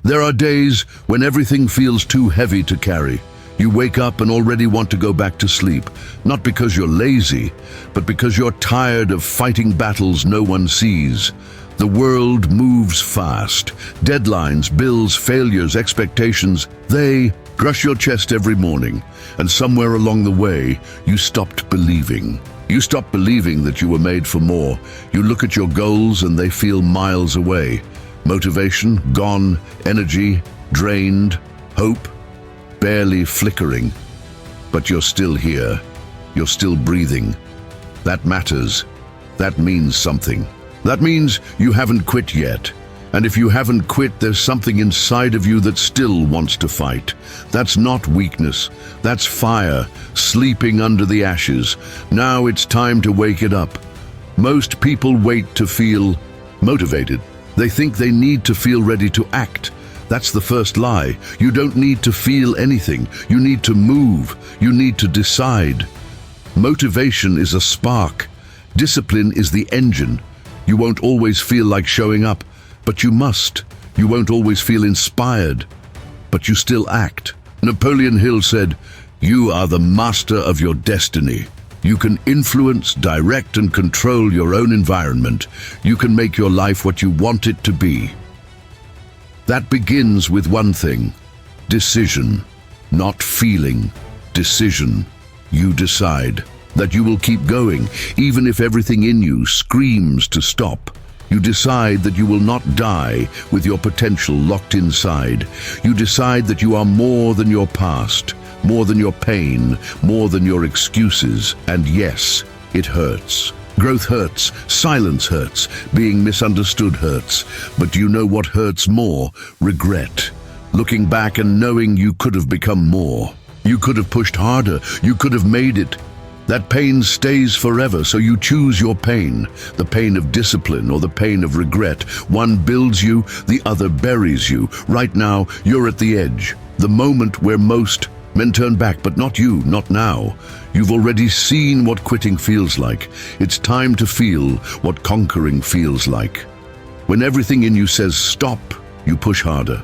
There are days when everything feels too heavy to carry. You wake up and already want to go back to sleep, not because you're lazy, but because you're tired of fighting battles no one sees. The world moves fast. Deadlines, bills, failures, expectations, they crush your chest every morning. And somewhere along the way, you stopped believing. You stopped believing that you were made for more. You look at your goals and they feel miles away. Motivation gone, energy drained, hope barely flickering. But you're still here. You're still breathing. That matters. That means something. That means you haven't quit yet. And if you haven't quit, there's something inside of you that still wants to fight. That's not weakness. That's fire, sleeping under the ashes. Now it's time to wake it up. Most people wait to feel motivated. They think they need to feel ready to act. That's the first lie. You don't need to feel anything. You need to move. You need to decide. Motivation is a spark. Discipline is the engine. You won't always feel like showing up, but you must. You won't always feel inspired, but you still act. Napoleon Hill said, "You are the master of your destiny." You can influence, direct, and control your own environment. You can make your life what you want it to be. That begins with one thing: decision. Not feeling, decision. You decide that you will keep going, even if everything in you screams to stop. You decide that you will not die with your potential locked inside. You decide that you are more than your past, more than your pain, more than your excuses. And yes, it hurts. Growth hurts, silence hurts, being misunderstood hurts. But do you know what hurts more? Regret. Looking back and knowing you could have become more. You could have pushed harder. You could have made it. That pain stays forever, so you choose your pain. The pain of discipline or the pain of regret. One builds you, the other buries you. Right now, you're at the edge. The moment where most men turn back, but not you, not now. You've already seen what quitting feels like. It's time to feel what conquering feels like. When everything in you says stop, you push harder.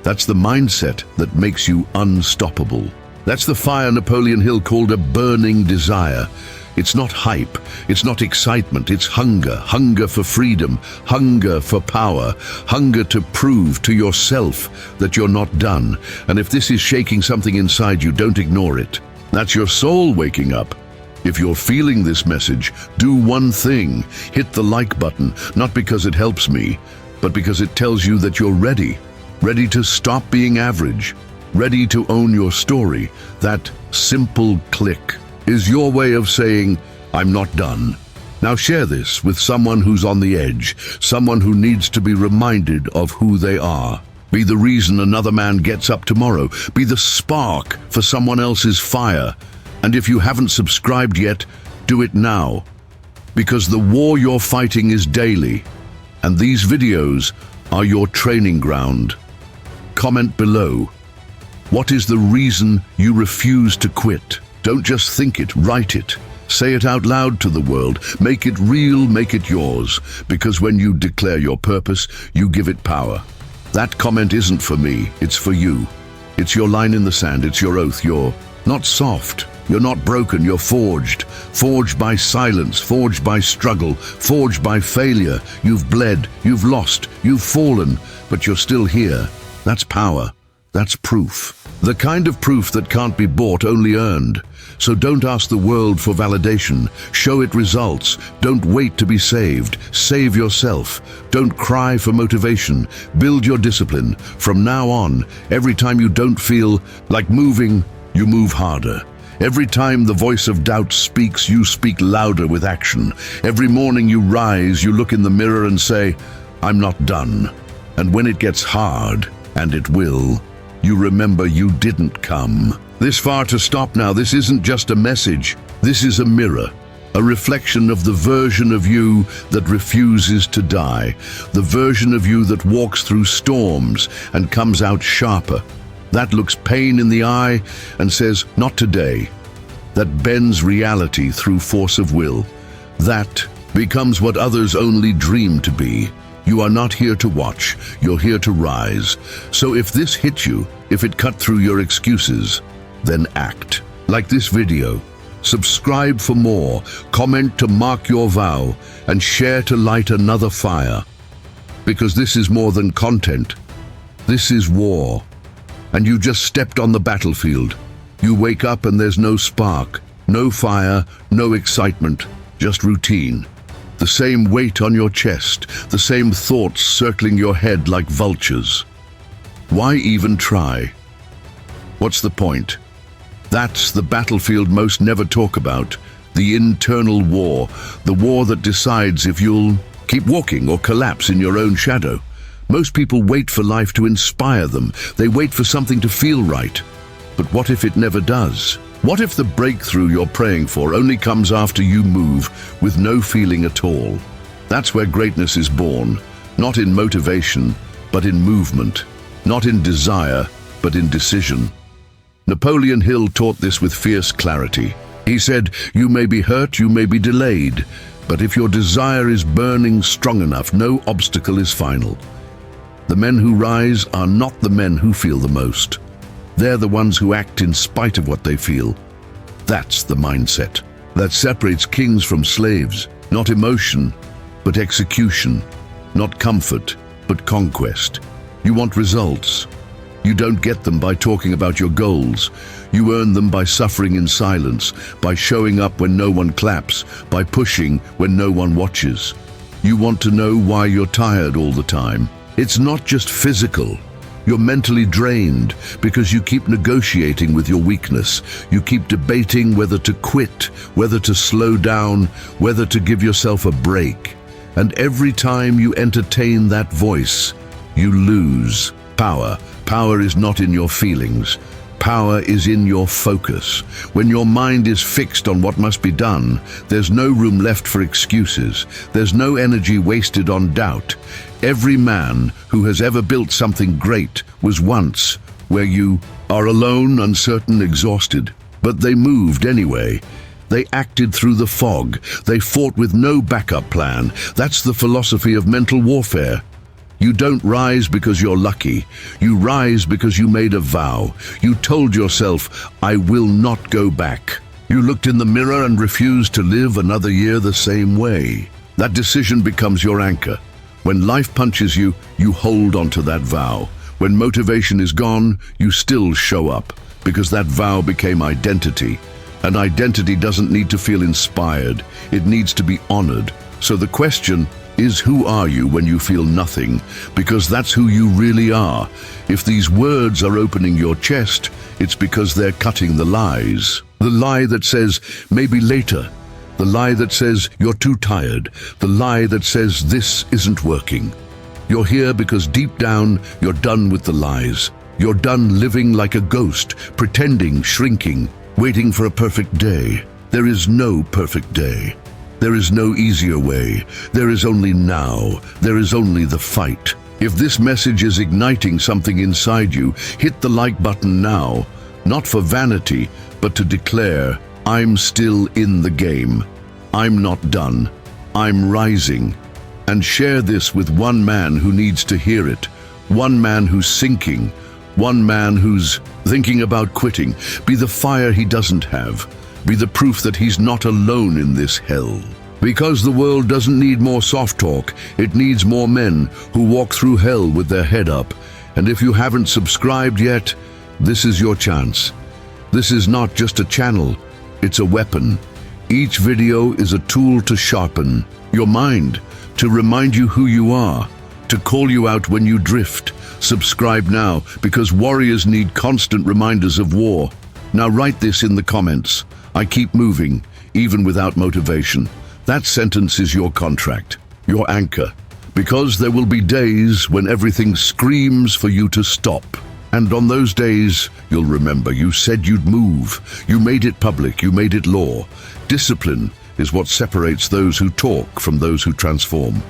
That's the mindset that makes you unstoppable. That's the fire Napoleon Hill called a burning desire. It's not hype, it's not excitement, it's hunger. Hunger for freedom, hunger for power, hunger to prove to yourself that you're not done. And if this is shaking something inside you, don't ignore it. That's your soul waking up. If you're feeling this message, do one thing: hit the like button, not because it helps me, but because it tells you that you're ready. Ready to stop being average. Ready to own your story. That simple click is your way of saying, "I'm not done." Now share this with someone who's on the edge, someone who needs to be reminded of who they are. Be the reason another man gets up tomorrow. Be the spark for someone else's fire. And if you haven't subscribed yet, do it now. Because the war you're fighting is daily, and these videos are your training ground. Comment below. What is the reason you refuse to quit? Don't just think it, write it. Say it out loud to the world. Make it real, make it yours. Because when you declare your purpose, you give it power. That comment isn't for me, it's for you. It's your line in the sand, it's your oath. You're not soft, you're not broken, you're forged. Forged by silence, forged by struggle, forged by failure. You've bled, you've lost, you've fallen, but you're still here. That's power. That's proof. The kind of proof that can't be bought, only earned. So don't ask the world for validation. Show it results. Don't wait to be saved. Save yourself. Don't cry for motivation. Build your discipline. From now on, every time you don't feel like moving, you move harder. Every time the voice of doubt speaks, you speak louder with action. Every morning you rise, you look in the mirror and say, "I'm not done." And when it gets hard, and it will, you remember you didn't come this far to stop now. This isn't just a message. This is a mirror, a reflection of the version of you that refuses to die, the version of you that walks through storms and comes out sharper, that looks pain in the eye and says, "Not today," that bends reality through force of will, that becomes what others only dream to be. You are not here to watch, you're here to rise. So if this hit you, if it cut through your excuses, then act. Like this video, subscribe for more, comment to mark your vow, and share to light another fire. Because this is more than content. This is war. And you just stepped on the battlefield. You wake up and there's no spark, no fire, no excitement, just routine. The same weight on your chest, the same thoughts circling your head like vultures. Why even try? What's the point? That's the battlefield most never talk about, the internal war, the war that decides if you'll keep walking or collapse in your own shadow. Most people wait for life to inspire them. They wait for something to feel right. But what if it never does? What if the breakthrough you're praying for only comes after you move with no feeling at all? That's where greatness is born, not in motivation, but in movement, not in desire, but in decision. Napoleon Hill taught this with fierce clarity. He said, "You may be hurt, you may be delayed, but if your desire is burning strong enough, no obstacle is final." The men who rise are not the men who feel the most. They're the ones who act in spite of what they feel. That's the mindset that separates kings from slaves. Not emotion, but execution. Not comfort, but conquest. You want results. You don't get them by talking about your goals. You earn them by suffering in silence, by showing up when no one claps, by pushing when no one watches. You want to know why you're tired all the time. It's not just physical. You're mentally drained because you keep negotiating with your weakness. You keep debating whether to quit, whether to slow down, whether to give yourself a break. And every time you entertain that voice, you lose power. Power is not in your feelings. Power is in your focus. When your mind is fixed on what must be done, there's no room left for excuses. There's no energy wasted on doubt. Every man who has ever built something great was once where you are alone, uncertain, exhausted. But they moved anyway. They acted through the fog. They fought with no backup plan. That's the philosophy of mental warfare. You don't rise because you're lucky. You rise because you made a vow. You told yourself, "I will not go back." You looked in the mirror and refused to live another year the same way. That decision becomes your anchor. When life punches you, you hold onto that vow. When motivation is gone, you still show up, because that vow became identity. And identity doesn't need to feel inspired. It needs to be honored. So the question is, who are you when you feel nothing? Because that's who you really are. If these words are opening your chest, it's because they're cutting the lies. The lie that says, maybe later. The lie that says, you're too tired. The lie that says, this isn't working. You're here because deep down, you're done with the lies. You're done living like a ghost, pretending, shrinking, waiting for a perfect day. There is no perfect day. There is no easier way. There is only now. There is only the fight. If this message is igniting something inside you, hit the like button now. Not for vanity, but to declare, I'm still in the game. I'm not done. I'm rising. And share this with one man who needs to hear it. One man who's sinking. One man who's thinking about quitting. Be the fire he doesn't have. Be the proof that he's not alone in this hell. Because the world doesn't need more soft talk, it needs more men who walk through hell with their head up. And if you haven't subscribed yet, this is your chance. This is not just a channel, it's a weapon. Each video is a tool to sharpen your mind, to remind you who you are, to call you out when you drift. Subscribe now, because warriors need constant reminders of war. Now write this in the comments. I keep moving, even without motivation. That sentence is your contract, your anchor. Because there will be days when everything screams for you to stop. And on those days, you'll remember you said you'd move. You made it public, you made it law. Discipline is what separates those who talk from those who transform.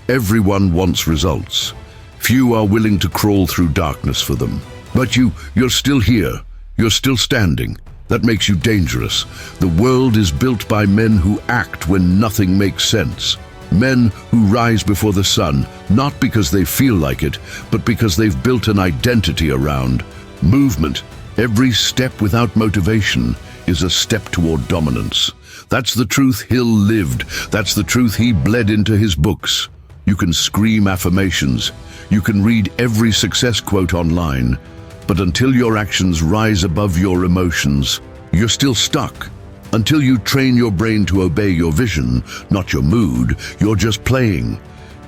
Everyone wants results. Few are willing to crawl through darkness for them. But you're still here. You're still standing. That makes you dangerous. The world is built by men who act when nothing makes sense. Men who rise before the sun, not because they feel like it, but because they've built an identity around movement. Every step without motivation is a step toward dominance. That's the truth Hill lived. That's the truth he bled into his books. You can scream affirmations. You can read every success quote online. But until your actions rise above your emotions, you're still stuck. Until you train your brain to obey your vision, not your mood, you're just playing.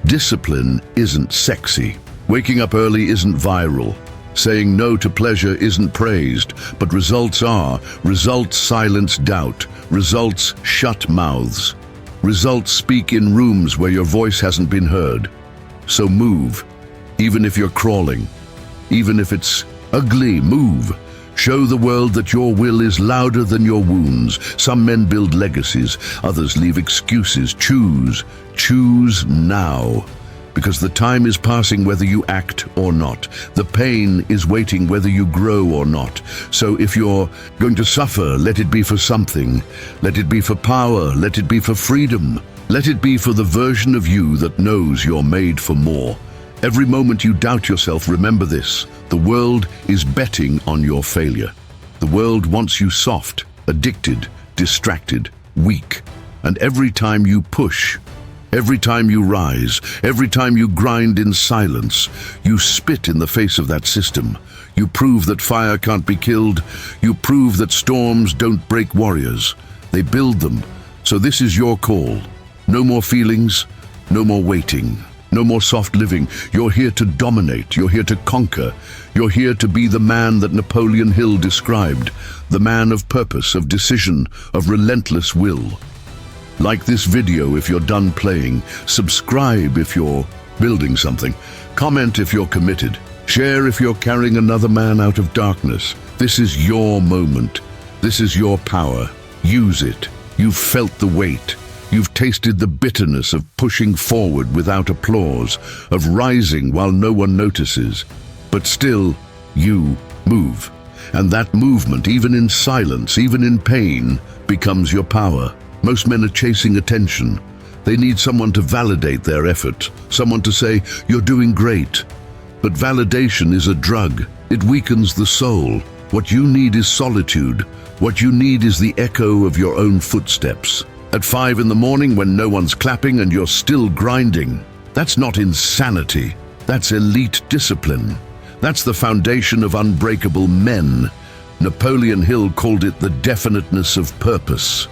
Discipline isn't sexy. Waking up early isn't viral. Saying no to pleasure isn't praised, but results are. Results silence doubt. Results shut mouths. Results speak in rooms where your voice hasn't been heard. So move, even if you're crawling. Even if it's ugly, move. Show the world that your will is louder than your wounds. Some men build legacies, others leave excuses. Choose. Choose now. Because the time is passing whether you act or not. The pain is waiting whether you grow or not. So if you're going to suffer, let it be for something. Let it be for power. Let it be for freedom. Let it be for the version of you that knows you're made for more. Every moment you doubt yourself, remember this. The world is betting on your failure. The world wants you soft, addicted, distracted, weak. And every time you push, every time you rise, every time you grind in silence, you spit in the face of that system. You prove that fire can't be killed. You prove that storms don't break warriors. They build them. So this is your call. No more feelings, no more waiting. No more soft living. You're here to dominate. You're here to conquer. You're here to be the man that Napoleon Hill described, the man of purpose, of decision, of relentless will. Like this video if you're done playing. Subscribe if you're building something. Comment if you're committed. Share if you're carrying another man out of darkness. This is your moment. This is your power. Use it. You've felt the weight. You've tasted the bitterness of pushing forward without applause, of rising while no one notices. But still, you move. And that movement, even in silence, even in pain, becomes your power. Most men are chasing attention. They need someone to validate their effort, someone to say, "You're doing great." But validation is a drug. It weakens the soul. What you need is solitude. What you need is the echo of your own footsteps. At 5 in the morning when no one's clapping and you're still grinding. That's not insanity. That's elite discipline. That's the foundation of unbreakable men. Napoleon Hill called it the definiteness of purpose.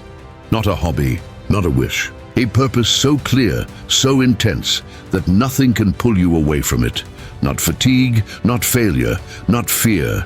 Not a hobby, not a wish. A purpose so clear, so intense, that nothing can pull you away from it. Not fatigue, not failure, not fear.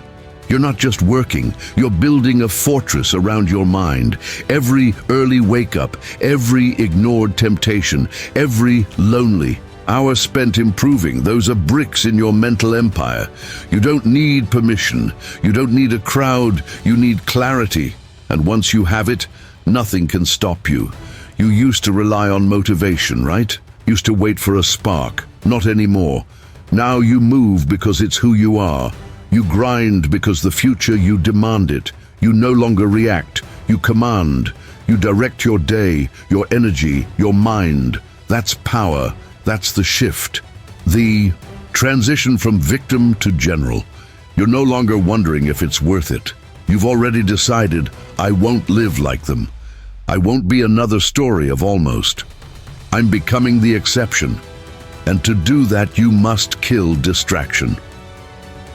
You're not just working, you're building a fortress around your mind. Every early wake-up, every ignored temptation, every lonely hour spent improving, those are bricks in your mental empire. You don't need permission, you don't need a crowd, you need clarity. And once you have it, nothing can stop you. You used to rely on motivation, right? Used to wait for a spark. Not anymore. Now you move because it's who you are. You grind because the future you demand it. You no longer react. You command. You direct your day, your energy, your mind. That's power. That's the shift. The transition from victim to general. You're no longer wondering if it's worth it. You've already decided, I won't live like them. I won't be another story of almost. I'm becoming the exception. And to do that, you must kill distraction.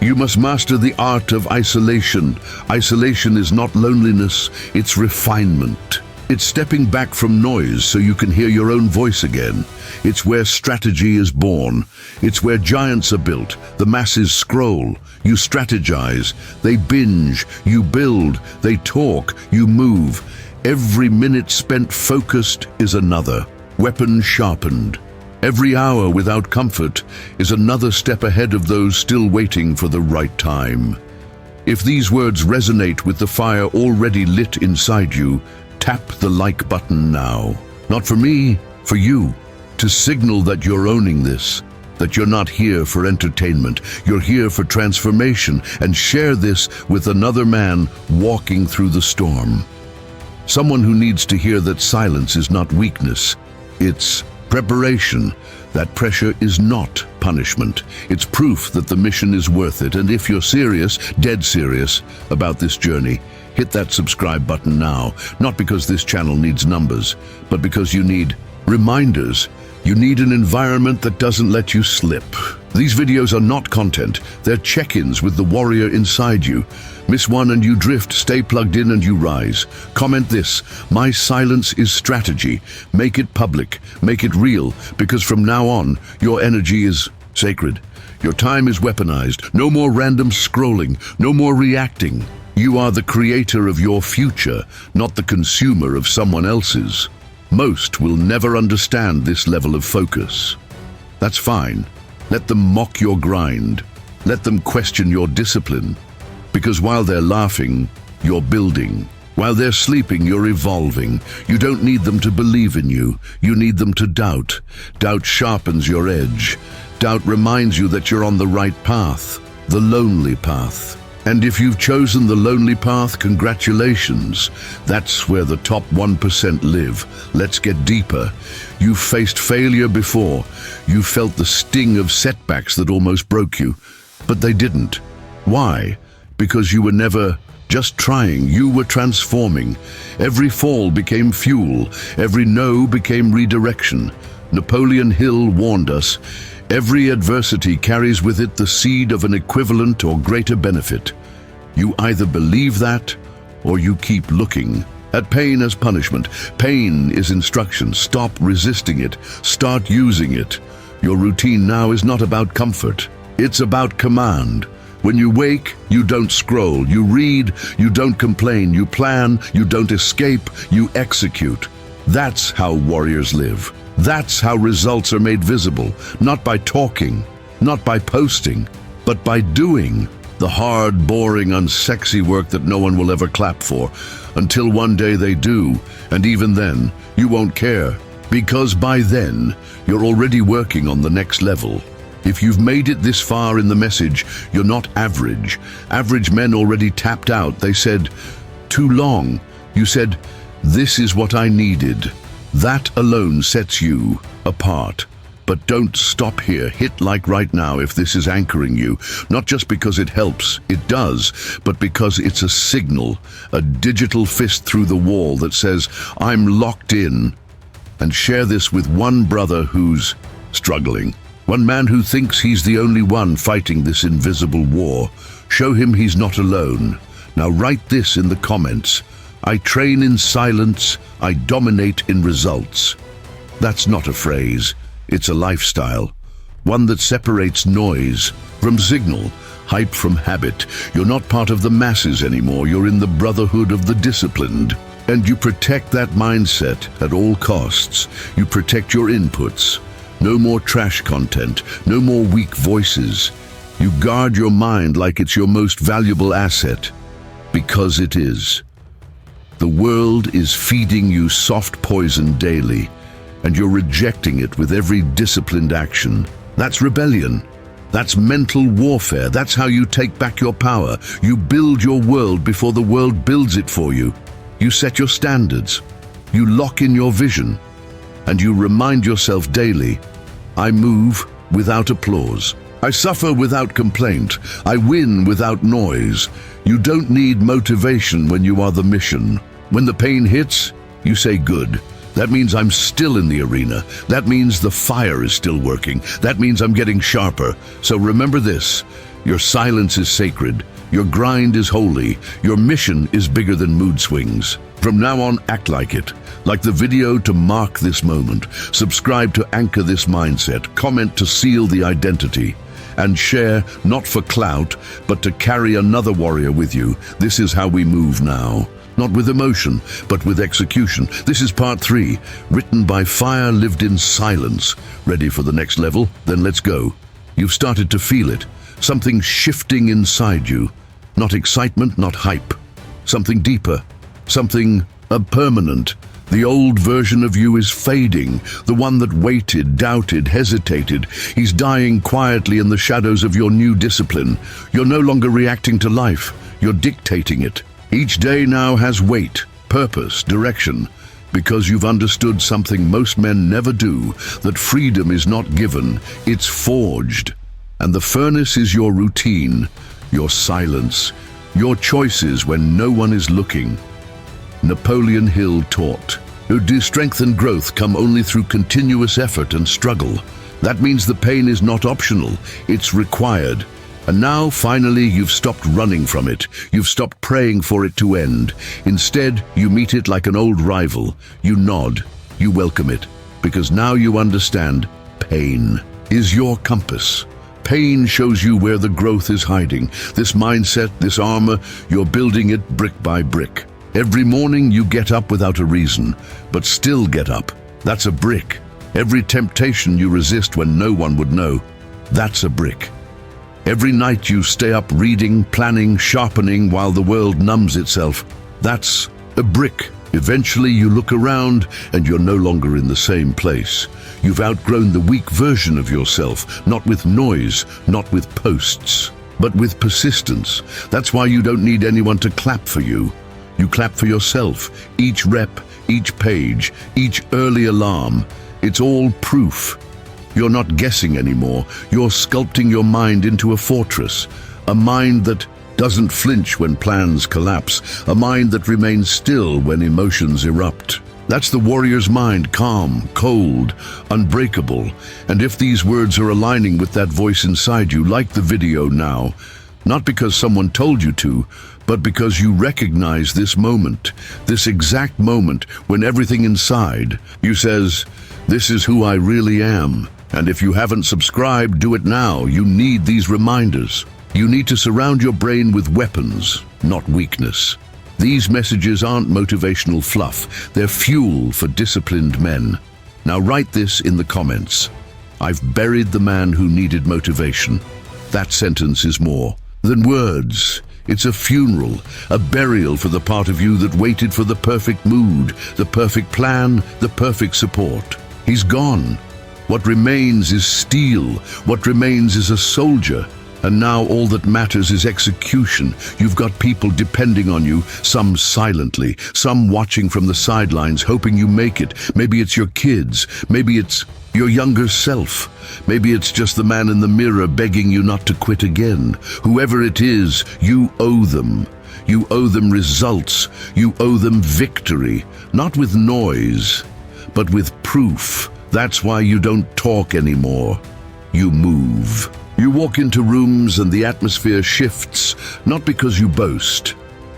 You must master the art of isolation. Isolation is not loneliness, it's refinement. It's stepping back from noise so you can hear your own voice again. It's where strategy is born. It's where giants are built. The masses scroll. You strategize. They binge. You build. They talk. You move. Every minute spent focused is another weapon sharpened. Every hour without comfort is another step ahead of those still waiting for the right time. If these words resonate with the fire already lit inside you, tap the like button now. Not for me, for you. To signal that you're owning this, that you're not here for entertainment, you're here for transformation, and share this with another man walking through the storm. Someone who needs to hear that silence is not weakness, it's Preparation. That pressure is not punishment. It's proof that the mission is worth it. And if you're serious, dead serious, about this journey, hit that subscribe button now. Not because this channel needs numbers, but because you need reminders. You need an environment that doesn't let you slip. These videos are not content. They're check-ins with the warrior inside you. Miss one and you drift, stay plugged in and you rise. Comment this: my silence is strategy. Make it public, make it real, because from now on, your energy is sacred. Your time is weaponized. No more random scrolling, no more reacting. You are the creator of your future, not the consumer of someone else's. Most will never understand this level of focus. That's fine. Let them mock your grind. Let them question your discipline. Because while they're laughing, you're building. While they're sleeping, you're evolving. You don't need them to believe in you. You need them to doubt. Doubt sharpens your edge. Doubt reminds you that you're on the right path, the lonely path. And if you've chosen the lonely path, congratulations. That's where the top 1% live. Let's get deeper. You've faced failure before. You felt the sting of setbacks that almost broke you. But they didn't. Why? Because you were never just trying. You were transforming. Every fall became fuel. Every no became redirection. Napoleon Hill warned us, every adversity carries with it the seed of an equivalent or greater benefit. You either believe that, or you keep looking at pain as punishment. Pain is instruction. Stop resisting it. Start using it. Your routine now is not about comfort. It's about command. When you wake, you don't scroll. You read, you don't complain. You plan, you don't escape. You execute. That's how warriors live. That's how results are made visible. Not by talking, not by posting, but by doing. The hard, boring, unsexy work that no one will ever clap for, until one day they do, and even then, you won't care, because by then, you're already working on the next level. If you've made it this far in the message, you're not average. Average men already tapped out. They said, too long. You said, this is what I needed. That alone sets you apart. But don't stop here. Hit like right now if this is anchoring you. Not just because it helps, it does, but because it's a signal, a digital fist through the wall that says, I'm locked in. And share this with one brother who's struggling. One man who thinks he's the only one fighting this invisible war. Show him he's not alone. Now write this in the comments. I train in silence, I dominate in results. That's not a phrase. It's a lifestyle, one that separates noise from signal, hype from habit. You're not part of the masses anymore. You're in the brotherhood of the disciplined. And you protect that mindset at all costs. You protect your inputs. No more trash content, no more weak voices. You guard your mind like it's your most valuable asset, because it is. The world is feeding you soft poison daily, and you're rejecting it with every disciplined action. That's rebellion. That's mental warfare. That's how you take back your power. You build your world before the world builds it for you. You set your standards. You lock in your vision. And you remind yourself daily, I move without applause. I suffer without complaint. I win without noise. You don't need motivation when you are the mission. When the pain hits, you say good. That means I'm still in the arena. That means the fire is still working. That means I'm getting sharper. So remember this, your silence is sacred. Your grind is holy. Your mission is bigger than mood swings. From now on, act like it. Like the video to mark this moment. Subscribe to anchor this mindset. Comment to seal the identity. And share, not for clout, but to carry another warrior with you. This is how we move now. Not with emotion, but with execution. This is part 3, written by fire lived in silence. Ready for the next level? Then let's go. You've started to feel it. Something shifting inside you. Not excitement, not hype. Something deeper. Something permanent. The old version of you is fading. The one that waited, doubted, hesitated. He's dying quietly in the shadows of your new discipline. You're no longer reacting to life. You're dictating it. Each day now has weight, purpose, direction. Because you've understood something most men never do, that freedom is not given, it's forged. And the furnace is your routine, your silence, your choices when no one is looking. Napoleon Hill taught, strength and growth come only through continuous effort and struggle. That means the pain is not optional, it's required. And now, finally, you've stopped running from it. You've stopped praying for it to end. Instead, you meet it like an old rival. You nod, you welcome it, because now you understand pain is your compass. Pain shows you where the growth is hiding. This mindset, this armor, you're building it brick by brick. Every morning you get up without a reason, but still get up. That's a brick. Every temptation you resist when no one would know, that's a brick. Every night you stay up reading, planning, sharpening while the world numbs itself, that's a brick. Eventually you look around and you're no longer in the same place. You've outgrown the weak version of yourself, not with noise, not with posts, but with persistence. That's why you don't need anyone to clap for you. You clap for yourself. Each rep, each page, each early alarm, it's all proof. You're not guessing anymore. You're sculpting your mind into a fortress, a mind that doesn't flinch when plans collapse, a mind that remains still when emotions erupt. That's the warrior's mind, calm, cold, unbreakable. And if these words are aligning with that voice inside you, like the video now, not because someone told you to, but because you recognize this moment, this exact moment when everything inside you says, "This is who I really am." And if you haven't subscribed, do it now. You need these reminders. You need to surround your brain with weapons, not weakness. These messages aren't motivational fluff. They're fuel for disciplined men. Now write this in the comments. I've buried the man who needed motivation. That sentence is more than words. It's a funeral, a burial for the part of you that waited for the perfect mood, the perfect plan, the perfect support. He's gone. What remains is steel. What remains is a soldier. And now all that matters is execution. You've got people depending on you, some silently, some watching from the sidelines, hoping you make it. Maybe it's your kids. Maybe it's your younger self. Maybe it's just the man in the mirror begging you not to quit again. Whoever it is, you owe them. You owe them results. You owe them victory. Not with noise, but with proof. That's why you don't talk anymore. You move. You walk into rooms and the atmosphere shifts, not because you boast,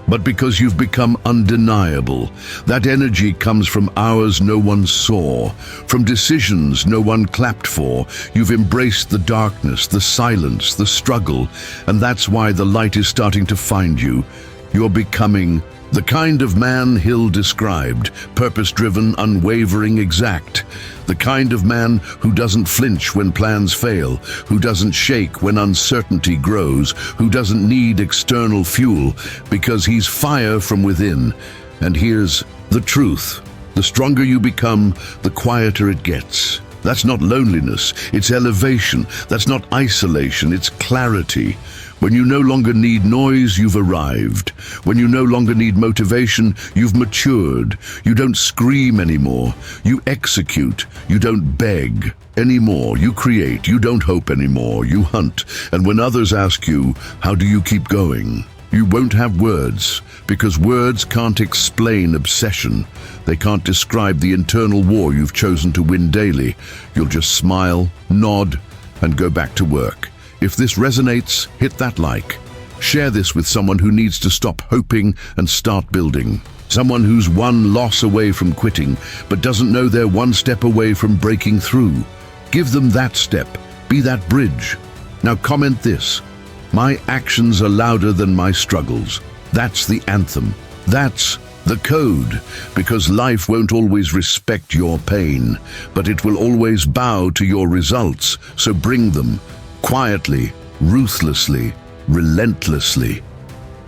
but because you've become undeniable. That energy comes from hours no one saw, from decisions no one clapped for. You've embraced the darkness, the silence, the struggle, and that's why the light is starting to find you. You're becoming the kind of man Hill described, purpose-driven, unwavering, exact. The kind of man who doesn't flinch when plans fail, who doesn't shake when uncertainty grows, who doesn't need external fuel, because he's fire from within. And here's the truth. The stronger you become, the quieter it gets. That's not loneliness, it's elevation. That's not isolation, it's clarity. When you no longer need noise, you've arrived. When you no longer need motivation, you've matured. You don't scream anymore. You execute. You don't beg anymore. You create. You don't hope anymore. You hunt. And when others ask you, how do you keep going? You won't have words, because words can't explain obsession. They can't describe the internal war you've chosen to win daily. You'll just smile, nod, and go back to work. If this resonates, hit that like. Share this with someone who needs to stop hoping and start building. Someone who's one loss away from quitting, but doesn't know they're one step away from breaking through. Give them that step. Be that bridge. Now comment this. My actions are louder than my struggles. That's the anthem. That's the code, because life won't always respect your pain, but it will always bow to your results. So bring them. Quietly, ruthlessly, relentlessly.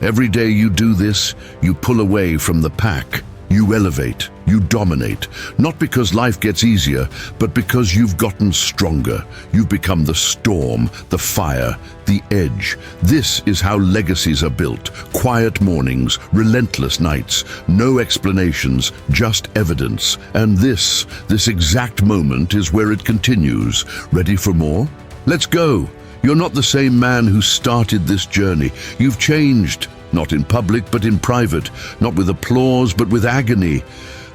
Every day you do this, you pull away from the pack. You elevate. You dominate, not because life gets easier, but because you've gotten stronger. You've become the storm, the fire, the edge. This is how legacies are built. Quiet mornings, relentless nights, no explanations, just evidence. And this exact moment is where it continues. Ready for more? Let's go. You're not the same man who started this journey. You've changed, not in public, but in private, not with applause, but with agony.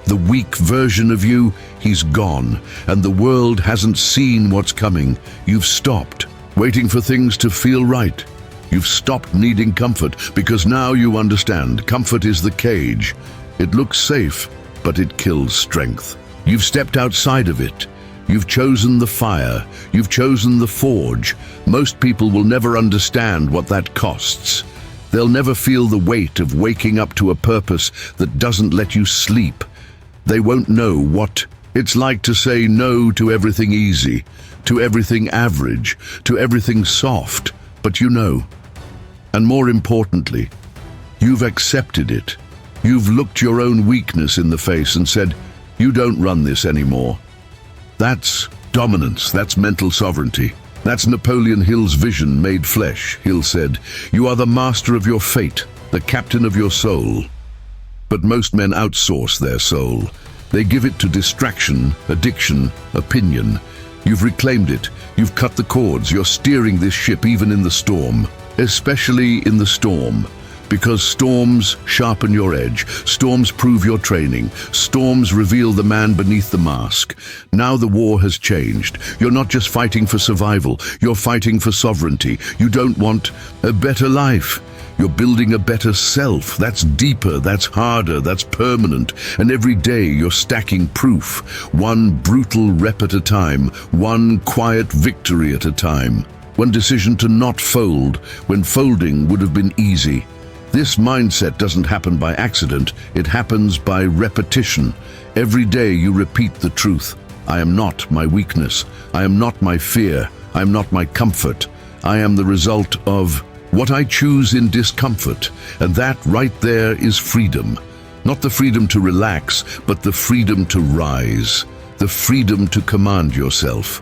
The weak version of you, he's gone, and the world hasn't seen what's coming. You've stopped, waiting for things to feel right. You've stopped needing comfort, because now you understand comfort is the cage. It looks safe, but it kills strength. You've stepped outside of it. You've chosen the fire. You've chosen the forge. Most people will never understand what that costs. They'll never feel the weight of waking up to a purpose that doesn't let you sleep. They won't know what it's like to say no to everything easy, to everything average, to everything soft, but you know. And more importantly, you've accepted it. You've looked your own weakness in the face and said, you don't run this anymore. That's dominance, that's mental sovereignty. That's Napoleon Hill's vision made flesh. Hill said, you are the master of your fate, the captain of your soul. But most men outsource their soul. They give it to distraction, addiction, opinion. You've reclaimed it. You've cut the cords. You're steering this ship even in the storm. Especially in the storm. Because storms sharpen your edge. Storms prove your training. Storms reveal the man beneath the mask. Now the war has changed. You're not just fighting for survival. You're fighting for sovereignty. You don't want a better life. You're building a better self. That's deeper, that's harder, that's permanent. And every day you're stacking proof. One brutal rep at a time. One quiet victory at a time. One decision to not fold when folding would have been easy. This mindset doesn't happen by accident. It happens by repetition. Every day you repeat the truth. I am not my weakness. I am not my fear. I am not my comfort. I am the result of what I choose in discomfort, and that right there is freedom. Not the freedom to relax, but the freedom to rise, the freedom to command yourself.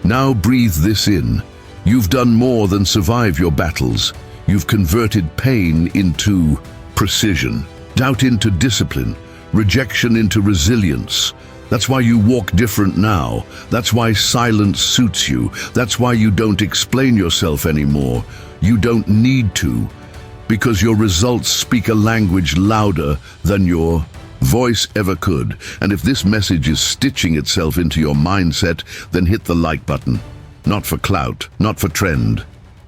Now breathe this in. You've done more than survive your battles. You've converted pain into precision, doubt into discipline, rejection into resilience. That's why you walk different now. That's why silence suits you. That's why you don't explain yourself anymore. You don't need to, because your results speak a language louder than your voice ever could. And if this message is stitching itself into your mindset, then hit the like button. Not for clout, not for trend,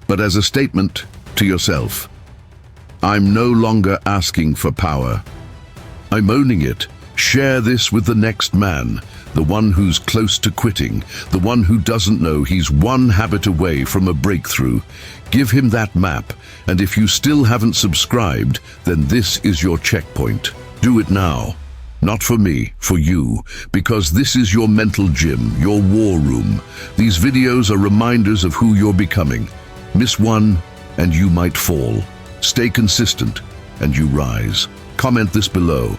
but as a statement to yourself. I'm no longer asking for power. I'm owning it. Share this with the next man, the one who's close to quitting, the one who doesn't know he's one habit away from a breakthrough. Give him that map, and if you still haven't subscribed, then this is your checkpoint. Do it now. Not for me, for you, because this is your mental gym, your war room. These videos are reminders of who you're becoming. Miss one, and you might fall. Stay consistent, and you rise. Comment this below.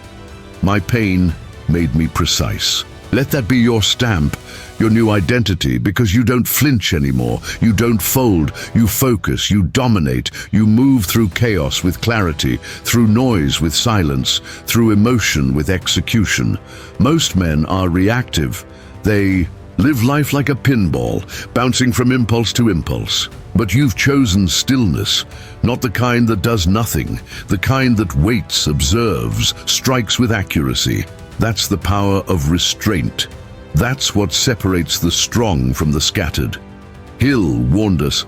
My pain made me precise. Let that be your stamp, your new identity, because you don't flinch anymore. You don't fold. You focus. You dominate. You move through chaos with clarity, through noise with silence, through emotion with execution. Most men are reactive. They live life like a pinball, bouncing from impulse to impulse. But you've chosen stillness, not the kind that does nothing, the kind that waits, observes, strikes with accuracy. That's the power of restraint. That's what separates the strong from the scattered. Hill warned us,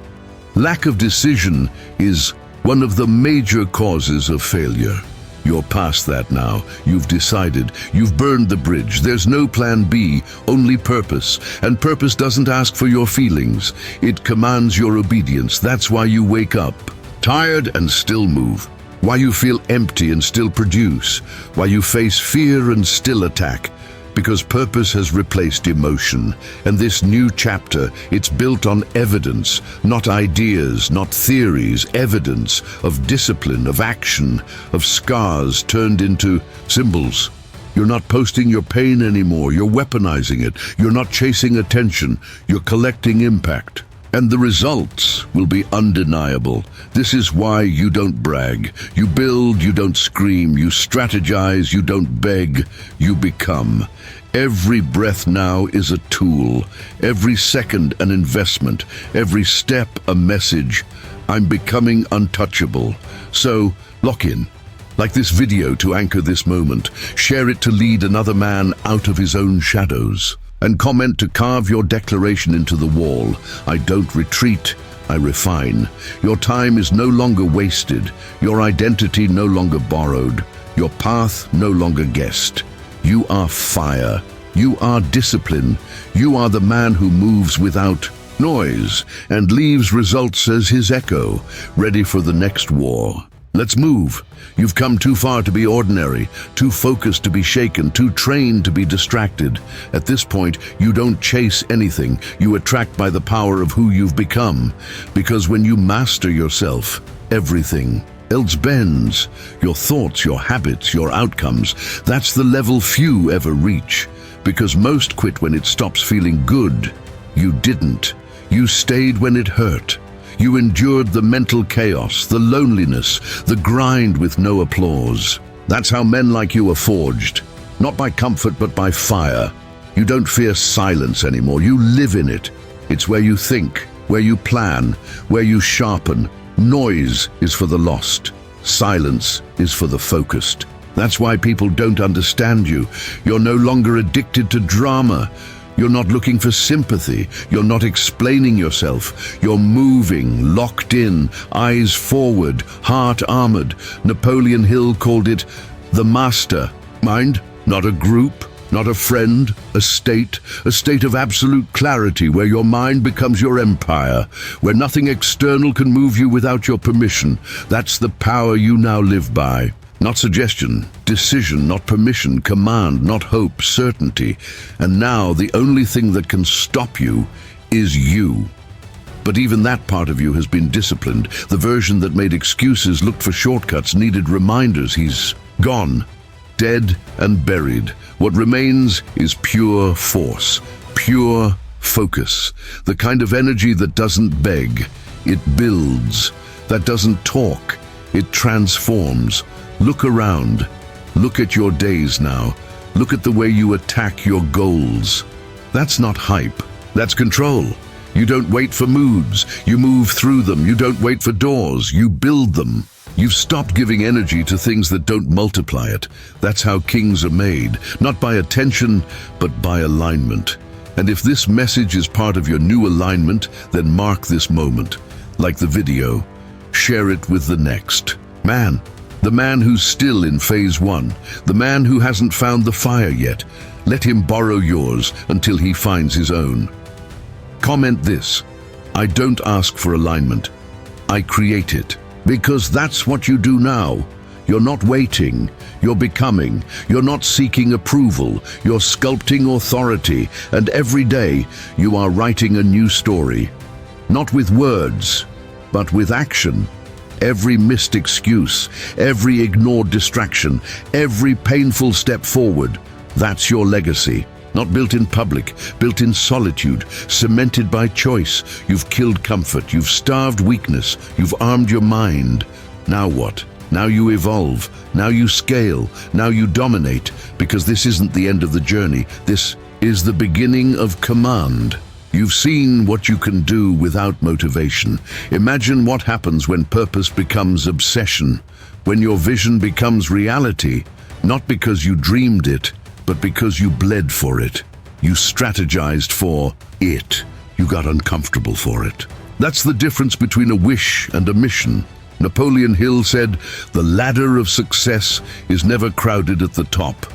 lack of decision is one of the major causes of failure. You're past that now. You've decided. You've burned the bridge. There's no plan B, only purpose. And purpose doesn't ask for your feelings. It commands your obedience. That's why you wake up, tired and still move. Why you feel empty and still produce. Why you face fear and still attack. Because purpose has replaced emotion. And this new chapter, it's built on evidence, not ideas, not theories, evidence of discipline, of action, of scars turned into symbols. You're not posting your pain anymore. You're weaponizing it. You're not chasing attention. You're collecting impact. And the results will be undeniable. This is why you don't brag. You build, you don't scream. You strategize, you don't beg. You become. Every breath now is a tool. Every second an investment. Every step a message. I'm becoming untouchable. So, lock in. Like this video to anchor this moment. Share it to lead another man out of his own shadows. And comment to carve your declaration into the wall. I don't retreat, I refine. Your time is no longer wasted. Your identity no longer borrowed. Your path no longer guessed. You are fire. You are discipline. You are the man who moves without noise and leaves results as his echo, ready for the next war. Let's move. You've come too far to be ordinary, too focused to be shaken, too trained to be distracted. At this point, you don't chase anything. You attract by the power of who you've become. Because when you master yourself, everything else bends. Your thoughts, your habits, your outcomes. That's the level few ever reach. Because most quit when it stops feeling good. You didn't. You stayed when it hurt. You endured the mental chaos, the loneliness, the grind with no applause. That's how men like you are forged. Not by comfort, but by fire. You don't fear silence anymore. You live in it. It's where you think, where you plan, where you sharpen. Noise is for the lost. Silence is for the focused. That's why people don't understand you. You're no longer addicted to drama. You're not looking for sympathy. You're not explaining yourself. You're moving, locked in, eyes forward, heart armored. Napoleon Hill called it the master mind, not a group, not a friend, a state of absolute clarity where your mind becomes your empire, where nothing external can move you without your permission. That's the power you now live by. Not suggestion, decision, not permission, command, not hope, certainty. And now the only thing that can stop you is you. But even that part of you has been disciplined. The version that made excuses, looked for shortcuts, needed reminders. He's gone, dead and buried. What remains is pure force, pure focus. The kind of energy that doesn't beg, it builds. That doesn't talk, it transforms. Look around. Look at your days now. Look at the way you attack your goals. That's not hype. That's control. You don't wait for moods. You move through them. You don't wait for doors. You build them. You've stopped giving energy to things that don't multiply it. That's how kings are made. Not by attention, but by alignment. And if this message is part of your new alignment, then mark this moment. Like the video, share it with the next man. The man who's still in phase one, the man who hasn't found the fire yet. Let him borrow yours until he finds his own. Comment this: I don't ask for alignment, I create it. Because that's what you do now. You're not waiting, you're becoming. You're not seeking approval, you're sculpting authority. And every day you are writing a new story. Not with words, but with action. Every missed excuse, every ignored distraction, every painful step forward, that's your legacy. Not built in public, built in solitude, cemented by choice. You've killed comfort, you've starved weakness, you've armed your mind. Now what? Now you evolve, now you scale, now you dominate, because this isn't the end of the journey. This is the beginning of command. You've seen what you can do without motivation. Imagine what happens when purpose becomes obsession, when your vision becomes reality, not because you dreamed it, but because you bled for it. You strategized for it. You got uncomfortable for it. That's the difference between a wish and a mission. Napoleon Hill said, "The ladder of success is never crowded at the top.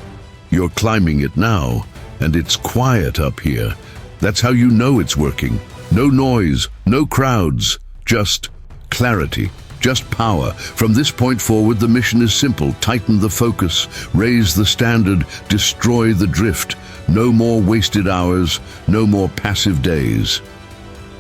You're climbing it now, and it's quiet up here." That's how you know it's working. No noise, no crowds, just clarity, just power. From this point forward, the mission is simple. Tighten the focus, raise the standard, destroy the drift. No more wasted hours, no more passive days.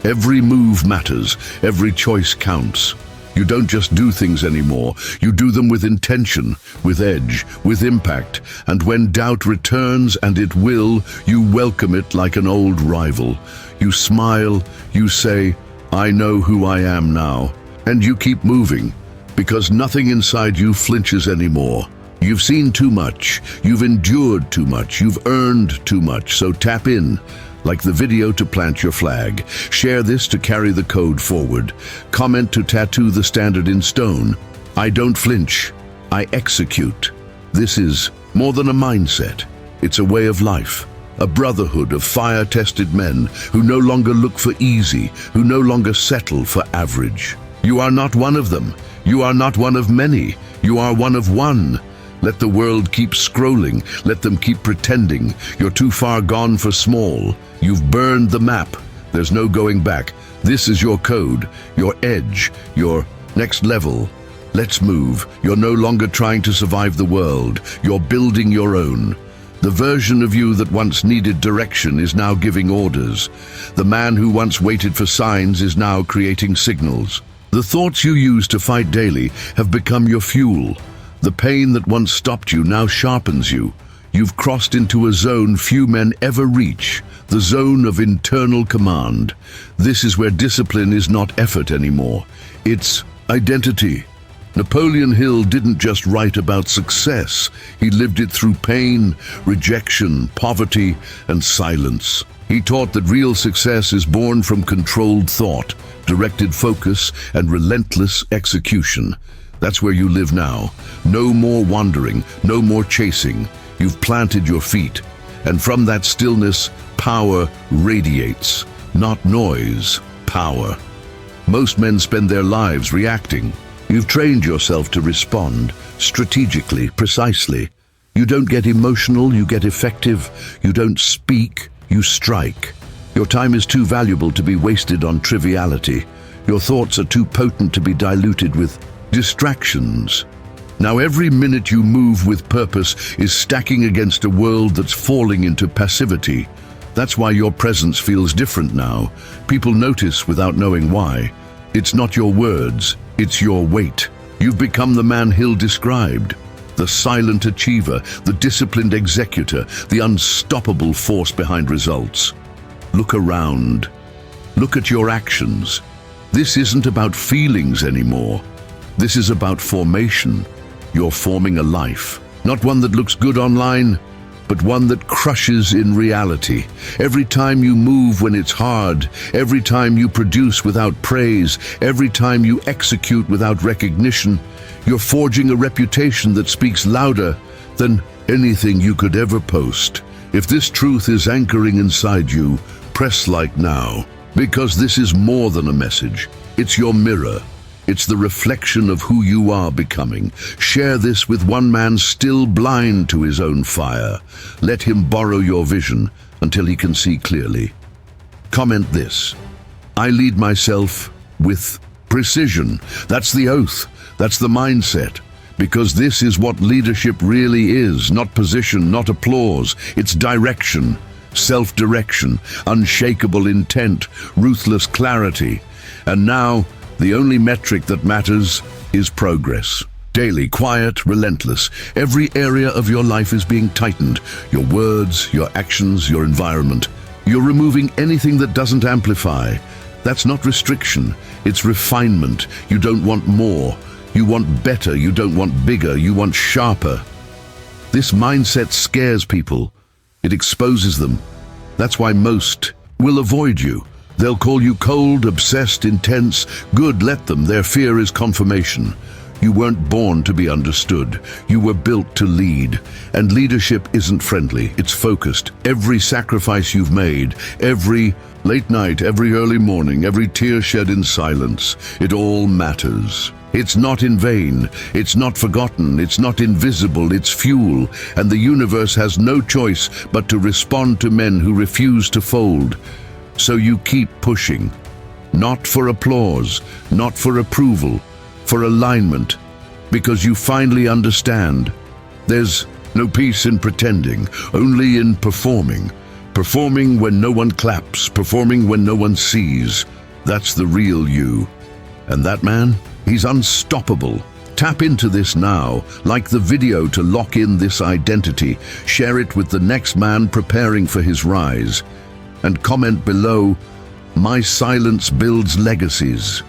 Every move matters, every choice counts. You don't just do things anymore. You do them with intention, with edge, with impact. And when doubt returns, and it will, you welcome it like an old rival. You smile, you say, "I know who I am now." And you keep moving, because nothing inside you flinches anymore. You've seen too much, you've endured too much, you've earned too much, so tap in. Like the video to plant your flag. Share this to carry the code forward. Comment to tattoo the standard in stone. I don't flinch, I execute. This is more than a mindset. It's a way of life. A brotherhood of fire-tested men who no longer look for easy, who no longer settle for average. You are not one of them. You are not one of many. You are one of one. Let the world keep scrolling. Let them keep pretending. You're too far gone for small. You've burned the map. There's no going back. This is your code, your edge, your next level. Let's move. You're no longer trying to survive the world. You're building your own. The version of you that once needed direction is now giving orders. The man who once waited for signs is now creating signals. The thoughts you use to fight daily have become your fuel. The pain that once stopped you now sharpens you. You've crossed into a zone few men ever reach, the zone of internal command. This is where discipline is not effort anymore. It's identity. Napoleon Hill didn't just write about success. He lived it through pain, rejection, poverty, and silence. He taught that real success is born from controlled thought, directed focus, and relentless execution. That's where you live now. No more wandering, no more chasing. You've planted your feet. And from that stillness, power radiates. Not noise, power. Most men spend their lives reacting. You've trained yourself to respond, strategically, precisely. You don't get emotional, you get effective. You don't speak, you strike. Your time is too valuable to be wasted on triviality. Your thoughts are too potent to be diluted with distractions. Now every minute you move with purpose is stacking against a world that's falling into passivity. That's why your presence feels different now. People notice without knowing why. It's not your words, it's your weight. You've become the man Hill described. The silent achiever, the disciplined executor, the unstoppable force behind results. Look around. Look at your actions. This isn't about feelings anymore. This is about formation. You're forming a life, not one that looks good online, but one that crushes in reality. Every time you move when it's hard, every time you produce without praise, every time you execute without recognition, you're forging a reputation that speaks louder than anything you could ever post. If this truth is anchoring inside you, press like now, because this is more than a message. It's your mirror. It's the reflection of who you are becoming. Share this with one man still blind to his own fire. Let him borrow your vision until he can see clearly. Comment this: I lead myself with precision. That's the oath. That's the mindset. Because this is what leadership really is. Not position, not applause. It's direction, self-direction, unshakable intent, ruthless clarity. And now, the only metric that matters is progress. Daily, quiet, relentless. Every area of your life is being tightened. Your words, your actions, your environment. You're removing anything that doesn't amplify. That's not restriction, it's refinement. You don't want more. You want better, you don't want bigger, you want sharper. This mindset scares people. It exposes them. That's why most will avoid you. They'll call you cold, obsessed, intense. Good, let them. Their fear is confirmation. You weren't born to be understood. You were built to lead. And leadership isn't friendly, it's focused. Every sacrifice you've made, every late night, every early morning, every tear shed in silence, it all matters. It's not in vain, it's not forgotten, it's not invisible, it's fuel. And the universe has no choice but to respond to men who refuse to fold. So you keep pushing. Not for applause, not for approval, for alignment, because you finally understand there's no peace in pretending, only in performing. Performing when no one claps, performing when no one sees. That's the real you. And that man, He's unstoppable. Tap into this now, like the video to lock in this identity, share it with the next man preparing for his rise, and comment below, "My silence builds legacies."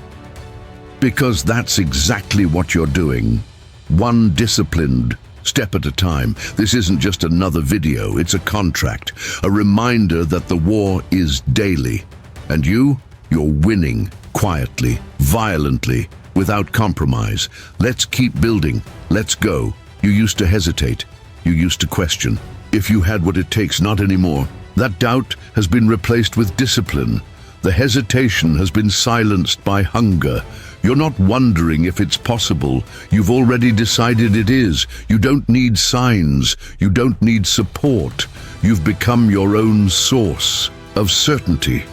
Because that's exactly what you're doing. One disciplined step at a time. This isn't just another video, it's a contract, a reminder that the war is daily. And you're winning, quietly, violently, without compromise. Let's keep building. Let's go. You used to hesitate. You used to question. If you had what it takes, not anymore. That doubt has been replaced with discipline. The hesitation has been silenced by hunger. You're not wondering if it's possible. You've already decided it is. You don't need signs. You don't need support. You've become your own source of certainty,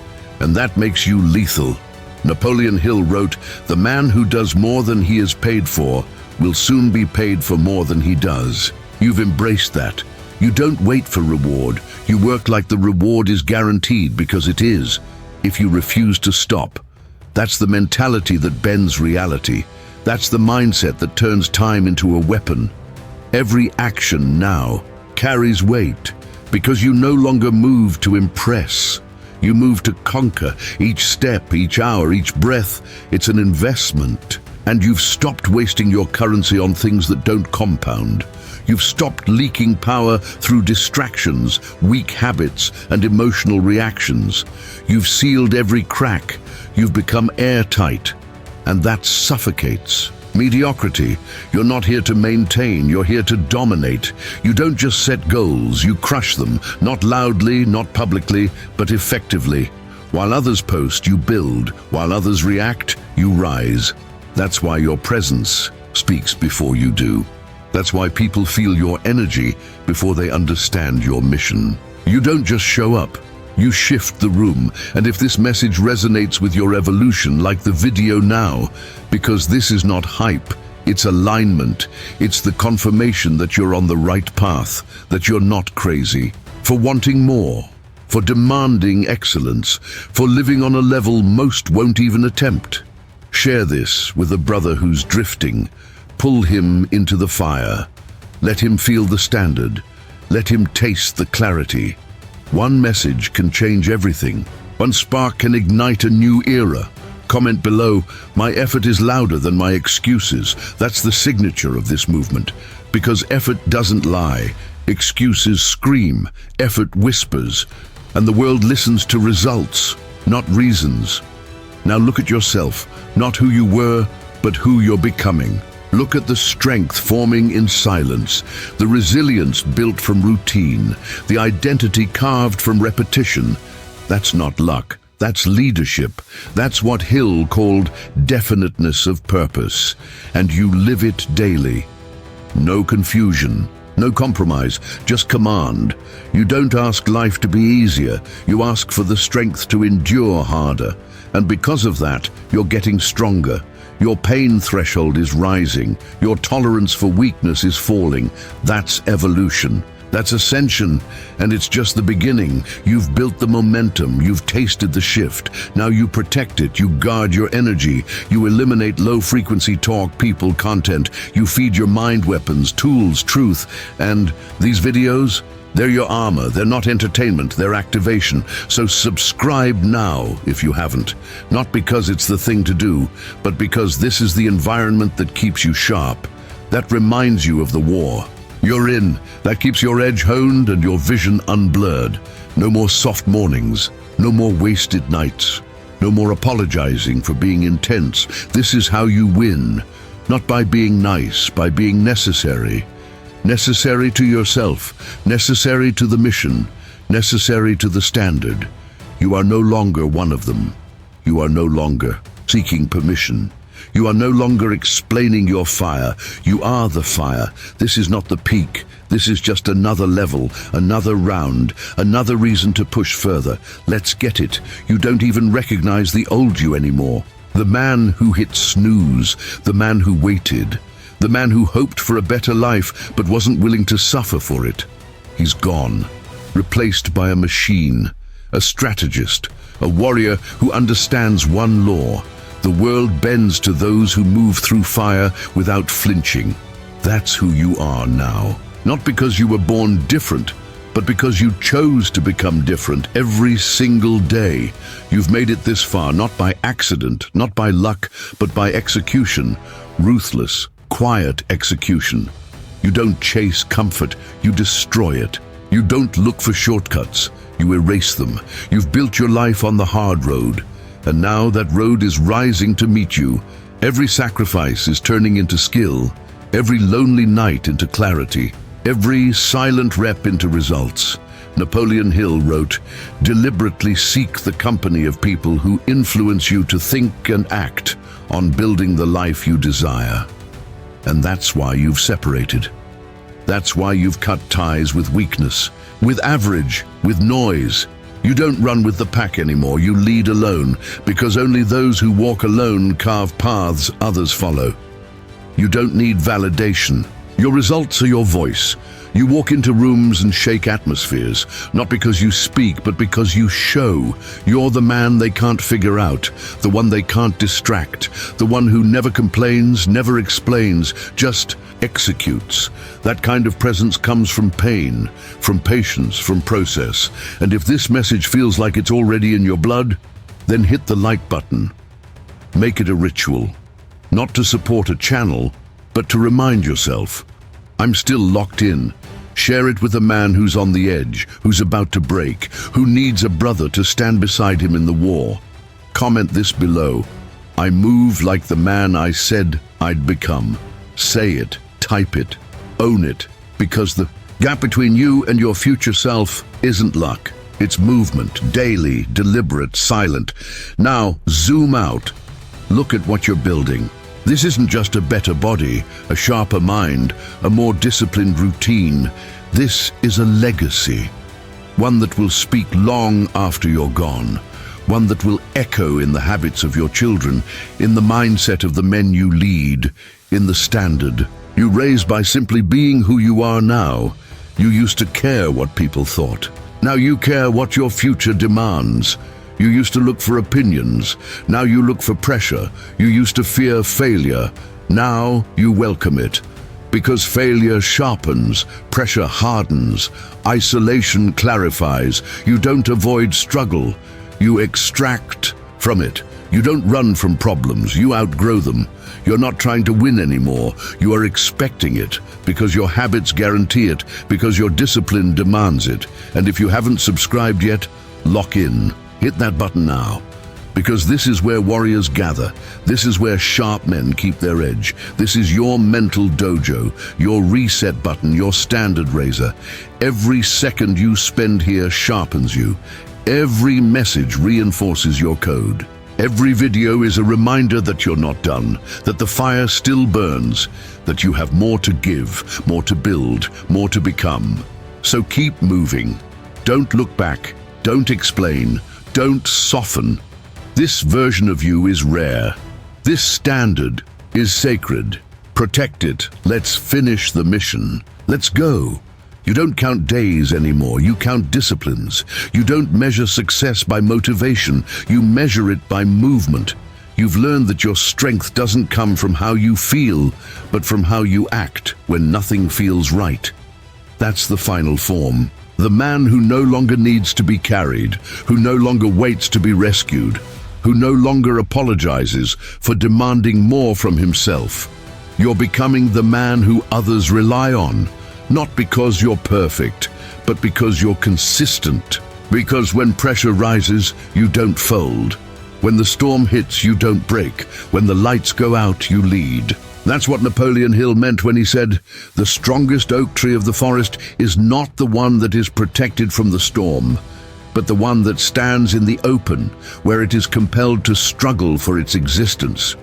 and that makes you lethal. Napoleon Hill wrote, "The man who does more than he is paid for will soon be paid for more than he does." You've embraced that. You don't wait for reward. You work like the reward is guaranteed, because it is, if you refuse to stop. That's the mentality that bends reality. That's the mindset that turns time into a weapon. Every action now carries weight, because you no longer move to impress. You move to conquer. Each step, each hour, each breath, it's an investment. And you've stopped wasting your currency on things that don't compound. You've stopped leaking power through distractions, weak habits, and emotional reactions. You've sealed every crack. You've become airtight. And that suffocates. Mediocrity. You're not here to maintain, you're here to dominate. You don't just set goals, you crush them, not loudly, not publicly, but effectively. While others post, you build. While others react, you rise. That's why your presence speaks before you do. That's why people feel your energy before they understand your mission. You don't just show up, you shift the room. And if this message resonates with your evolution, like the video now, because this is not hype, it's alignment. It's the confirmation that you're on the right path, that you're not crazy, for wanting more, for demanding excellence, for living on a level most won't even attempt. Share this with a brother who's drifting. Pull him into the fire. Let him feel the standard. Let him taste the clarity. One message can change everything. One spark can ignite a new era. Comment below, "My effort is louder than my excuses." That's the signature of this movement. Because effort doesn't lie. Excuses scream. Effort whispers. And the world listens to results, not reasons. Now look at yourself, not who you were, but who you're becoming. Look at the strength forming in silence, the resilience built from routine, the identity carved from repetition. That's not luck, that's leadership. That's what Hill called definiteness of purpose. And you live it daily. No confusion, no compromise, just command. You don't ask life to be easier, you ask for the strength to endure harder. And because of that, you're getting stronger. Your pain threshold is rising. Your tolerance for weakness is falling. That's evolution. That's ascension. And it's just the beginning. You've built the momentum. You've tasted the shift. Now you protect it. You guard your energy. You eliminate low-frequency talk, people, content. You feed your mind weapons, tools, truth. And these videos, they're your armor. They're not entertainment, they're activation. So subscribe now if you haven't. Not because it's the thing to do, but because this is the environment that keeps you sharp. That reminds you of the war. You're in. That keeps your edge honed and your vision unblurred. No more soft mornings. No more wasted nights. No more apologizing for being intense. This is how you win. Not by being nice, by being necessary. Necessary to yourself, necessary to the mission, necessary to the standard. You are no longer one of them. You are no longer seeking permission. You are no longer explaining your fire. You are the fire. This is not the peak. This is just another level, another round, another reason to push further. Let's get it. You don't even recognize the old you anymore. The man who hit snooze, the man who waited, the man who hoped for a better life but wasn't willing to suffer for it. He's gone, replaced by a machine, a strategist, a warrior who understands one law. The world bends to those who move through fire without flinching. That's who you are now. Not because you were born different, but because you chose to become different every single day. You've made it this far, not by accident, not by luck, but by execution. Ruthless, quiet execution. You don't chase comfort, you destroy it. You don't look for shortcuts, you erase them. You've built your life on the hard road, and now that road is rising to meet you. Every sacrifice is turning into skill, every lonely night into clarity, every silent rep into results. Napoleon Hill wrote, "Deliberately seek the company of people who influence you to think and act on building the life you desire." And that's why you've separated. That's why you've cut ties with weakness, with average, with noise. You don't run with the pack anymore, you lead alone, because only those who walk alone carve paths others follow. You don't need validation. Your results are your voice. You walk into rooms and shake atmospheres, not because you speak, but because you show. You're the man they can't figure out, the one they can't distract, the one who never complains, never explains, just executes. That kind of presence comes from pain, from patience, from process. And if this message feels like it's already in your blood, then hit the like button. Make it a ritual, not to support a channel, but to remind yourself, I'm still locked in. Share it with a man who's on the edge, who's about to break, who needs a brother to stand beside him in the war. Comment this below. I move like the man I said I'd become. Say it, type it, own it, because the gap between you and your future self isn't luck. It's movement, daily, deliberate, silent. Now, zoom out. Look at what you're building. This isn't just a better body, a sharper mind, a more disciplined routine. This is a legacy, one that will speak long after you're gone, one that will echo in the habits of your children, in the mindset of the men you lead, in the standard you raise by simply being who you are now. You used to care what people thought. Now you care what your future demands. You used to look for opinions. Now you look for pressure. You used to fear failure. Now you welcome it. Because failure sharpens, pressure hardens, isolation clarifies. You don't avoid struggle. You extract from it. You don't run from problems. You outgrow them. You're not trying to win anymore. You are expecting it, because your habits guarantee it, because your discipline demands it. And if you haven't subscribed yet, lock in. Hit that button now, because this is where warriors gather. This is where sharp men keep their edge. This is your mental dojo, your reset button, your standard raiser. Every second you spend here sharpens you. Every message reinforces your code. Every video is a reminder that you're not done, that the fire still burns, that you have more to give, more to build, more to become. So keep moving. Don't look back. Don't explain. Don't soften. This version of you is rare. This standard is sacred. Protect it. Let's finish the mission. Let's go. You don't count days anymore. You count disciplines. You don't measure success by motivation. You measure it by movement. You've learned that your strength doesn't come from how you feel, but from how you act when nothing feels right. That's the final form. The man who no longer needs to be carried, who no longer waits to be rescued, who no longer apologizes for demanding more from himself. You're becoming the man who others rely on, not because you're perfect, but because you're consistent. Because when pressure rises, you don't fold. When the storm hits, you don't break. When the lights go out, you lead. That's what Napoleon Hill meant when he said, "The strongest oak tree of the forest is not the one that is protected from the storm, but the one that stands in the open, where it is compelled to struggle for its existence."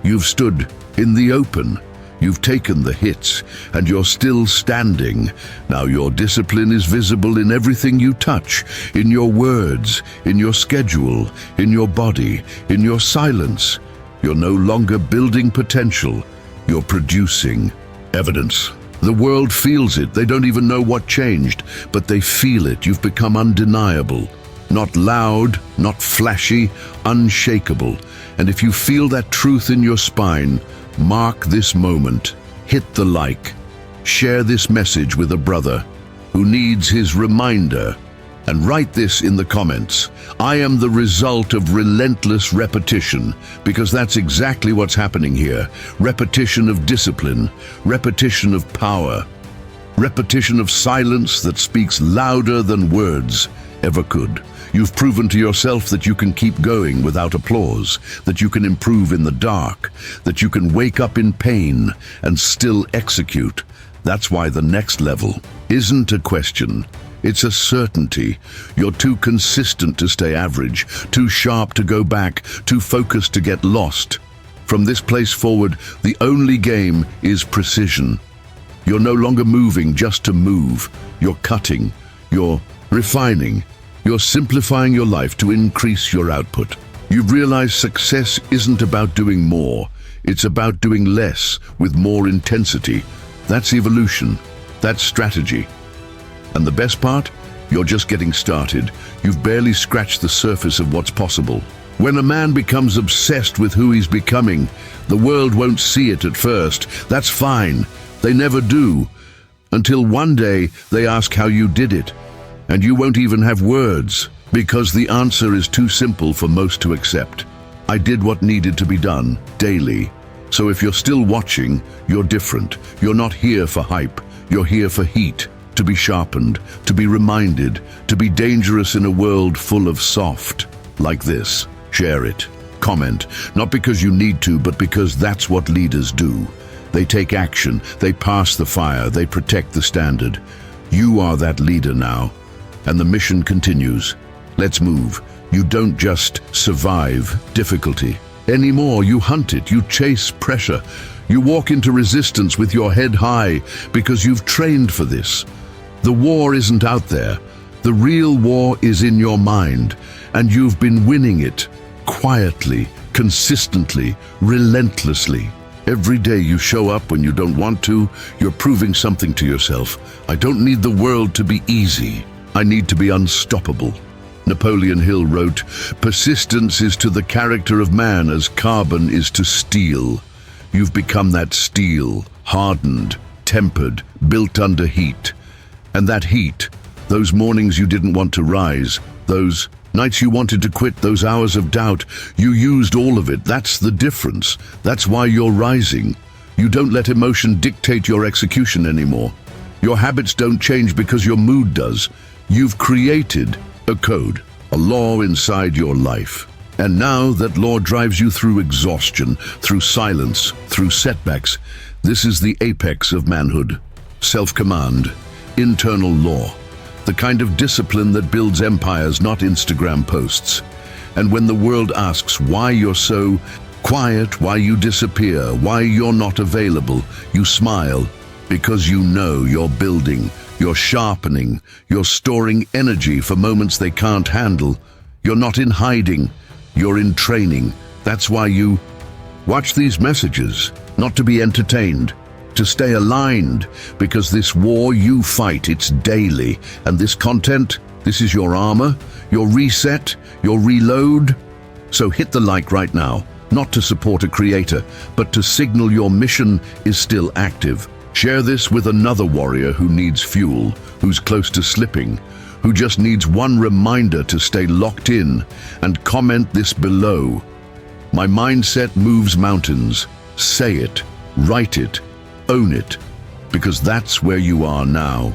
You've stood in the open. You've taken the hits, and you're still standing. Now your discipline is visible in everything you touch, in your words, in your schedule, in your body, in your silence. You're no longer building potential, you're producing evidence. The world feels it. They don't even know what changed, but they feel it. You've become undeniable. Not loud, not flashy, unshakable. And if you feel that truth in your spine, mark this moment, hit the like, share this message with a brother who needs his reminder, and write this in the comments. I am the result of relentless repetition, because that's exactly what's happening here. Repetition of discipline, repetition of power, repetition of silence that speaks louder than words ever could. You've proven to yourself that you can keep going without applause, that you can improve in the dark, that you can wake up in pain and still execute. That's why the next level isn't a question. It's a certainty. You're too consistent to stay average, too sharp to go back, too focused to get lost. From this place forward, the only game is precision. You're no longer moving just to move. You're cutting. You're refining. You're simplifying your life to increase your output. You've realized success isn't about doing more. It's about doing less with more intensity. That's evolution. That's strategy. And the best part? You're just getting started. You've barely scratched the surface of what's possible. When a man becomes obsessed with who he's becoming, the world won't see it at first. That's fine. They never do. Until one day they ask how you did it. And you won't even have words, because the answer is too simple for most to accept. I did what needed to be done, daily. So if you're still watching, you're different. You're not here for hype. You're here for heat. To be sharpened, to be reminded, to be dangerous in a world full of soft. Like this. Share it. Comment. Not because you need to, but because that's what leaders do. They take action. They pass the fire. They protect the standard. You are that leader now. And the mission continues. Let's move. You don't just survive difficulty anymore. You hunt it. You chase pressure. You walk into resistance with your head high because you've trained for this. The war isn't out there. The real war is in your mind, and you've been winning it quietly, consistently, relentlessly. Every day you show up when you don't want to, you're proving something to yourself. I don't need the world to be easy. I need to be unstoppable. Napoleon Hill wrote, "Persistence is to the character of man as carbon is to steel." You've become that steel, hardened, tempered, built under heat. And that heat, those mornings you didn't want to rise, those nights you wanted to quit, those hours of doubt, you used all of it. That's the difference. That's why you're rising. You don't let emotion dictate your execution anymore. Your habits don't change because your mood does. You've created a code, a law inside your life. And now that law drives you through exhaustion, through silence, through setbacks. This is the apex of manhood. Self-command, internal law. The kind of discipline that builds empires, not Instagram posts. And when the world asks why you're so quiet, why you disappear, why you're not available, you smile because you know you're building, you're sharpening, you're storing energy for moments they can't handle. You're not in hiding, you're in training. That's why you watch these messages, not to be entertained, to stay aligned, because this war you fight, it's daily. And this content, this is your armor, your reset, your reload. So hit the like right now, not to support a creator, but to signal your mission is still active. Share this with another warrior who needs fuel, who's close to slipping, who just needs one reminder to stay locked in, and comment this below. My mindset moves mountains. Say it, write it, own it, because that's where you are now.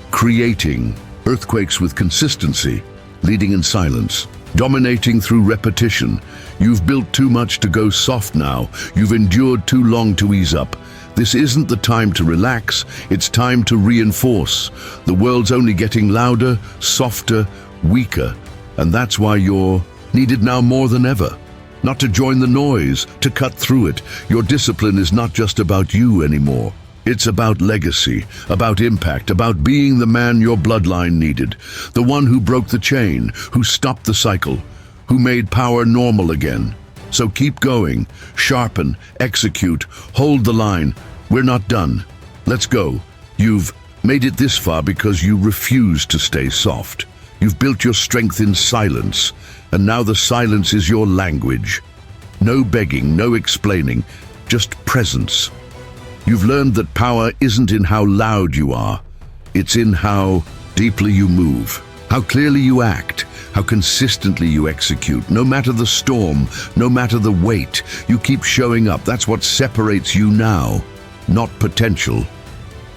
Creating earthquakes with consistency, leading in silence, dominating through repetition. You've built too much to go soft now. You've endured too long to ease up. This isn't the time to relax, it's time to reinforce. The world's only getting louder, softer, weaker, and that's why you're needed now more than ever. Not to join the noise, to cut through it. Your discipline is not just about you anymore. It's about legacy, about impact, about being the man your bloodline needed. The one who broke the chain, who stopped the cycle, who made power normal again. So keep going, sharpen, execute, hold the line. We're not done. Let's go. You've made it this far because you refuse to stay soft. You've built your strength in silence, and now the silence is your language. No begging, no explaining, just presence. You've learned that power isn't in how loud you are, it's in how deeply you move, how clearly you act, how consistently you execute. No matter the storm, no matter the weight, you keep showing up. That's what separates you now, not potential.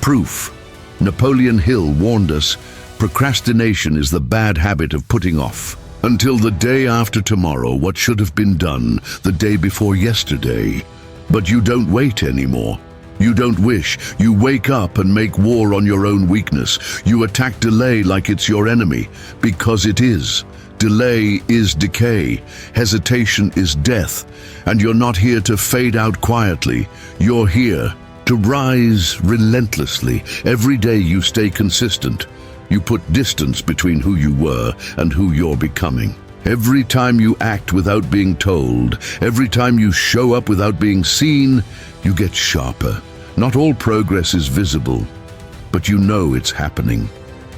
Proof. Napoleon Hill warned us, procrastination is the bad habit of putting off until the day after tomorrow what should have been done the day before yesterday. But you don't wait anymore. You don't wish. You wake up and make war on your own weakness. You attack delay like it's your enemy, because it is. Delay is decay. Hesitation is death. And you're not here to fade out quietly. You're here to rise relentlessly. Every day you stay consistent. You put distance between who you were and who you're becoming. Every time you act without being told, every time you show up without being seen, you get sharper. Not all progress is visible, but you know it's happening.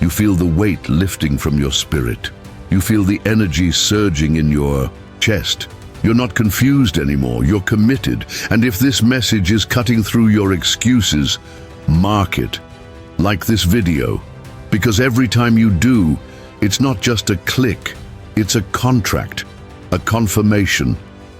You feel the weight lifting from your spirit. You feel the energy surging in your chest. You're not confused anymore, you're committed. And if this message is cutting through your excuses, mark it. Like this video. Because every time you do, it's not just a click, it's a contract, a confirmation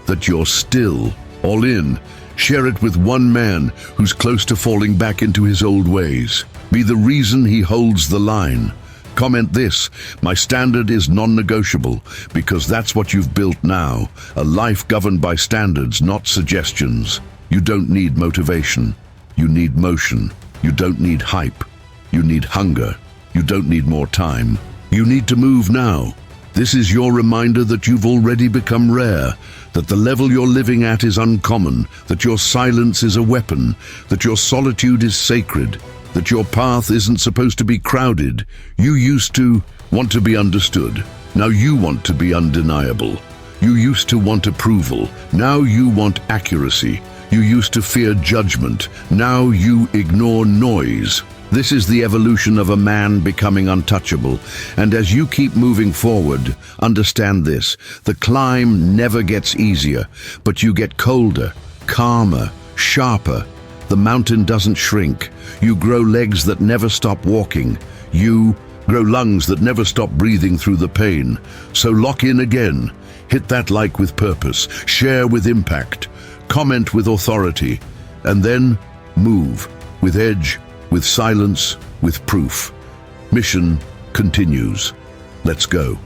that you're still all in. Share it with one man who's close to falling back into his old ways. Be the reason he holds the line. Comment this: my standard is non-negotiable, because that's what you've built now, a life governed by standards, not suggestions. You don't need motivation. You need motion. You don't need hype. You need hunger. You don't need more time. You need to move now. This is your reminder that you've already become rare, that the level you're living at is uncommon, that your silence is a weapon, that your solitude is sacred, that your path isn't supposed to be crowded. You used to want to be understood. Now you want to be undeniable. You used to want approval. Now you want accuracy. You used to fear judgment. Now you ignore noise. This is the evolution of a man becoming untouchable. And as you keep moving forward, understand this: the climb never gets easier, but you get colder, calmer, sharper. The mountain doesn't shrink. You grow legs that never stop walking. You grow lungs that never stop breathing through the pain. So lock in again. Hit that like with purpose. Share with impact. Comment with authority. And then move with edge, with silence, with proof. Mission continues. Let's go.